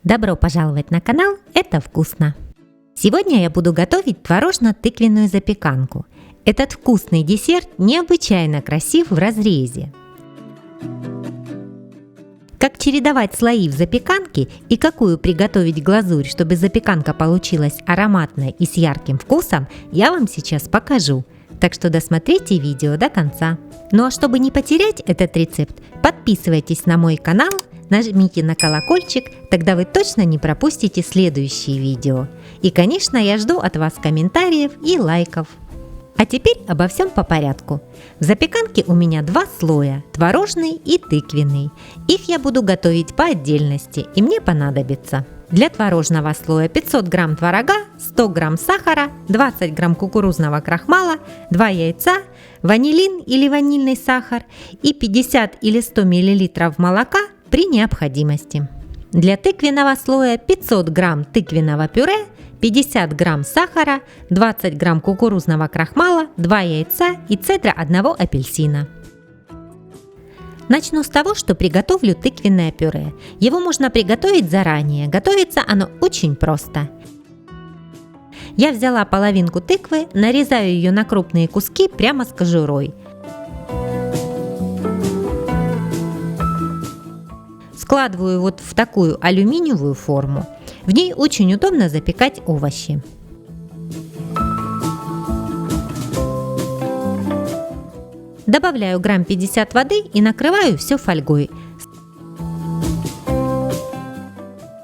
Добро пожаловать на канал «Это вкусно». Сегодня я буду готовить творожно-тыквенную запеканку. Этот вкусный десерт необычайно красив в разрезе. Как чередовать слои в запеканке и какую приготовить глазурь, чтобы запеканка получилась ароматной и с ярким вкусом, я вам сейчас покажу. Так что досмотрите видео до конца. Ну а чтобы не потерять этот рецепт, подписывайтесь на мой канал, нажмите на колокольчик, тогда вы точно не пропустите следующие видео. И, конечно, я жду от вас комментариев и лайков. А теперь обо всем по порядку. В запеканке у меня два слоя – творожный и тыквенный. Их я буду готовить по отдельности, и мне понадобится для творожного слоя 500 грамм творога, 100 грамм сахара, 20 грамм кукурузного крахмала, 2 яйца, ванилин или ванильный сахар и 50 или 100 мл молока при необходимости. Для тыквенного слоя 500 грамм тыквенного пюре, 50 грамм сахара, 20 грамм кукурузного крахмала, 2 яйца и цедра одного апельсина. Начну с того, что приготовлю тыквенное пюре. Его можно приготовить заранее. Готовится оно очень просто. Я взяла половинку тыквы, нарезаю ее на крупные куски прямо с кожурой. Складываю вот в такую алюминиевую форму. В ней очень удобно запекать овощи. Добавляю грамм 50 воды и накрываю все фольгой.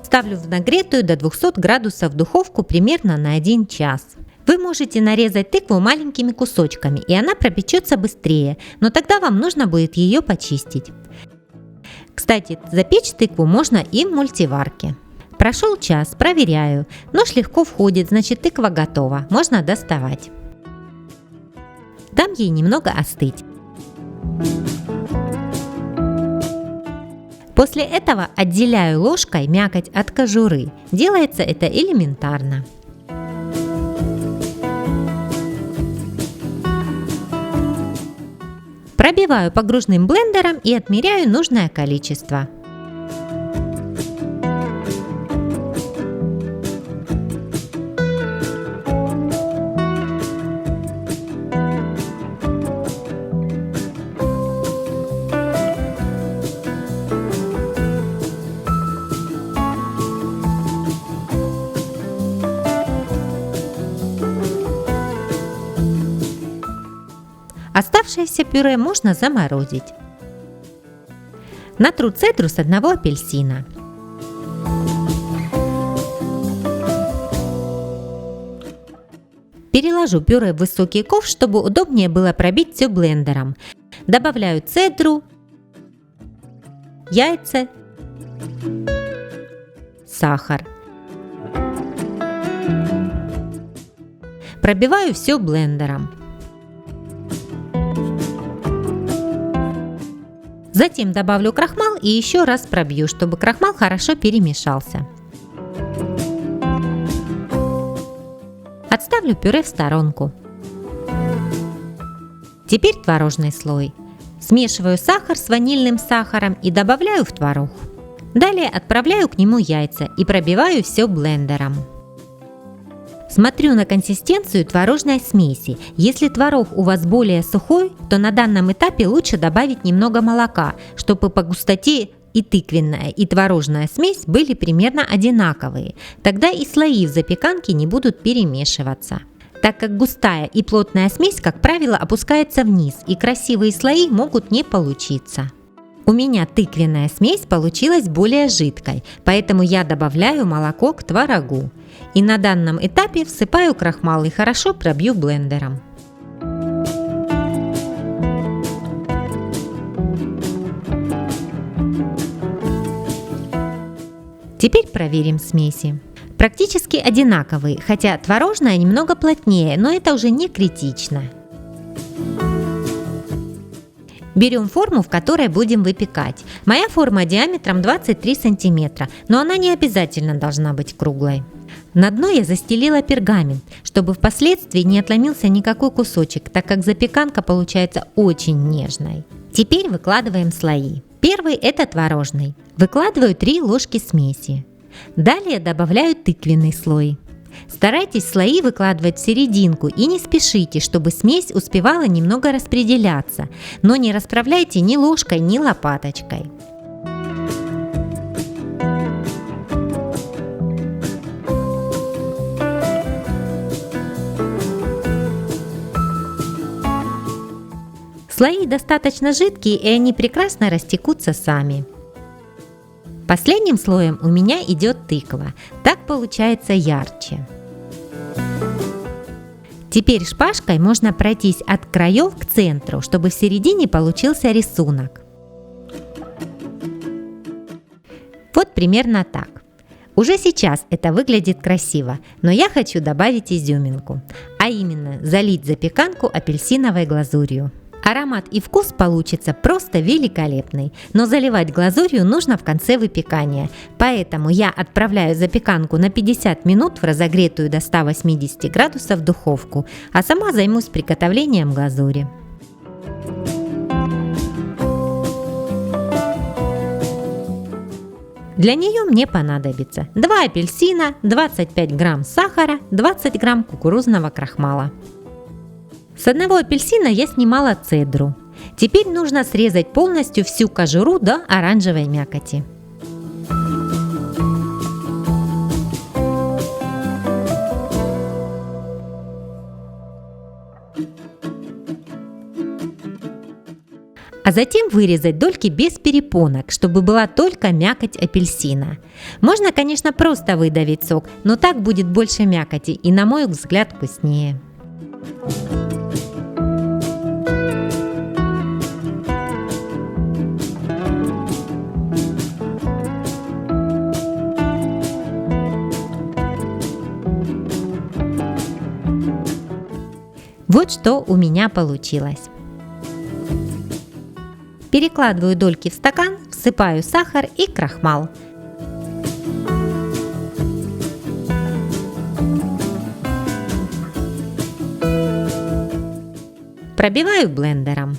Ставлю в нагретую до 200 градусов духовку примерно на 1 час. Вы можете нарезать тыкву маленькими кусочками, и она пропечется быстрее, но тогда вам нужно будет ее почистить. Кстати, запечь тыкву можно и в мультиварке. Прошел час, проверяю. Нож легко входит, значит тыква готова. Можно доставать. Дам ей немного остыть. После этого отделяю ложкой мякоть от кожуры. Делается это элементарно. Пробиваю погружным блендером и отмеряю нужное количество. Оставшееся пюре можно заморозить. Натру цедру с одного апельсина. Переложу пюре в высокий ковш, чтобы удобнее было пробить все блендером. Добавляю цедру, яйца, сахар. Пробиваю все блендером. Затем добавлю крахмал и еще раз пробью, чтобы крахмал хорошо перемешался. Отставлю пюре в сторонку. Теперь творожный слой. Смешиваю сахар с ванильным сахаром и добавляю в творог. Далее отправляю к нему яйца и пробиваю все блендером. Смотрю на консистенцию творожной смеси. Если творог у вас более сухой, то на данном этапе лучше добавить немного молока, чтобы по густоте и тыквенная, и творожная смесь были примерно одинаковые. Тогда и слои в запеканке не будут перемешиваться. Так как густая и плотная смесь, как правило, опускается вниз, и красивые слои могут не получиться. У меня тыквенная смесь получилась более жидкой, поэтому я добавляю молоко к творогу. И на данном этапе всыпаю крахмал и хорошо пробью блендером. Теперь проверим смеси. Практически одинаковые, хотя творожная немного плотнее, но это уже не критично. Берем форму, в которой будем выпекать. Моя форма диаметром 23 см, но она не обязательно должна быть круглой. На дно я застелила пергамент, чтобы впоследствии не отломился никакой кусочек, так как запеканка получается очень нежной. Теперь выкладываем слои. Первый – это творожный. Выкладываю 3 ложки смеси. Далее добавляю тыквенный слой. Старайтесь слои выкладывать в серединку и не спешите, чтобы смесь успевала немного распределяться, но не расправляйте ни ложкой, ни лопаточкой. Слои достаточно жидкие, и они прекрасно растекутся сами. Последним слоем у меня идет тыква, так получается ярче. Теперь шпажкой можно пройтись от краев к центру, чтобы в середине получился рисунок. Вот примерно так. Уже сейчас это выглядит красиво, но я хочу добавить изюминку, а именно залить запеканку апельсиновой глазурью. Аромат и вкус получится просто великолепный, но заливать глазурью нужно в конце выпекания, поэтому я отправляю запеканку на 50 минут в разогретую до 180 градусов духовку, а сама займусь приготовлением глазури. Для нее мне понадобится 2 апельсина, 25 грамм сахара, 20 грамм кукурузного крахмала. С одного апельсина я снимала цедру. Теперь нужно срезать полностью всю кожуру до оранжевой мякоти. А затем вырезать дольки без перепонок, чтобы была только мякоть апельсина. Можно, конечно, просто выдавить сок, но так будет больше мякоти и, на мой взгляд, вкуснее. Вот что у меня получилось. Перекладываю дольки в стакан, всыпаю сахар и крахмал. Пробиваю блендером.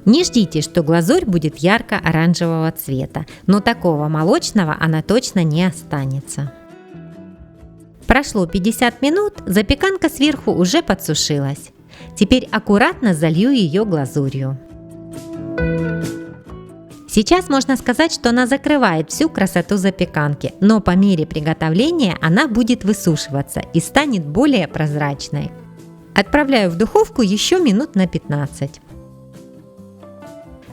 Не ждите, что глазурь будет ярко-оранжевого цвета, но такого молочного она точно не останется. Прошло 50 минут, запеканка сверху уже подсушилась. Теперь аккуратно залью ее глазурью. Сейчас можно сказать, что она закрывает всю красоту запеканки, но по мере приготовления она будет высушиваться и станет более прозрачной. Отправляю в духовку еще минут на 15.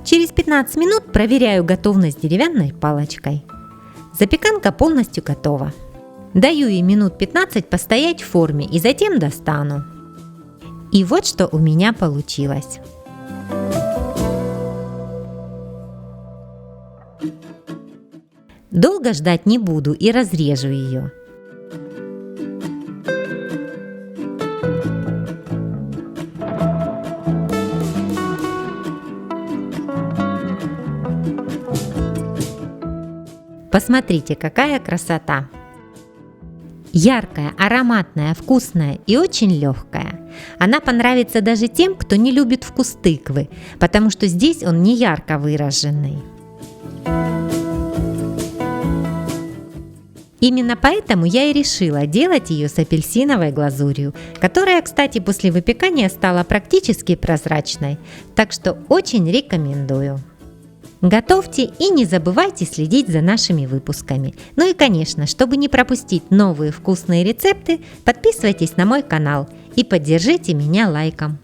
Через 15 минут проверяю готовность деревянной палочкой. Запеканка полностью готова. Даю ей минут 15 постоять в форме и затем достану. И вот что у меня получилось. Долго ждать не буду и разрежу ее. Посмотрите, какая красота! Яркая, ароматная, вкусная и очень легкая. Она понравится даже тем, кто не любит вкус тыквы, потому что здесь он не ярко выраженный. Именно поэтому я и решила делать ее с апельсиновой глазурью, которая, кстати, после выпекания стала практически прозрачной, так что очень рекомендую. Готовьте и не забывайте следить за нашими выпусками. Ну и, конечно, чтобы не пропустить новые вкусные рецепты, подписывайтесь на мой канал и поддержите меня лайком.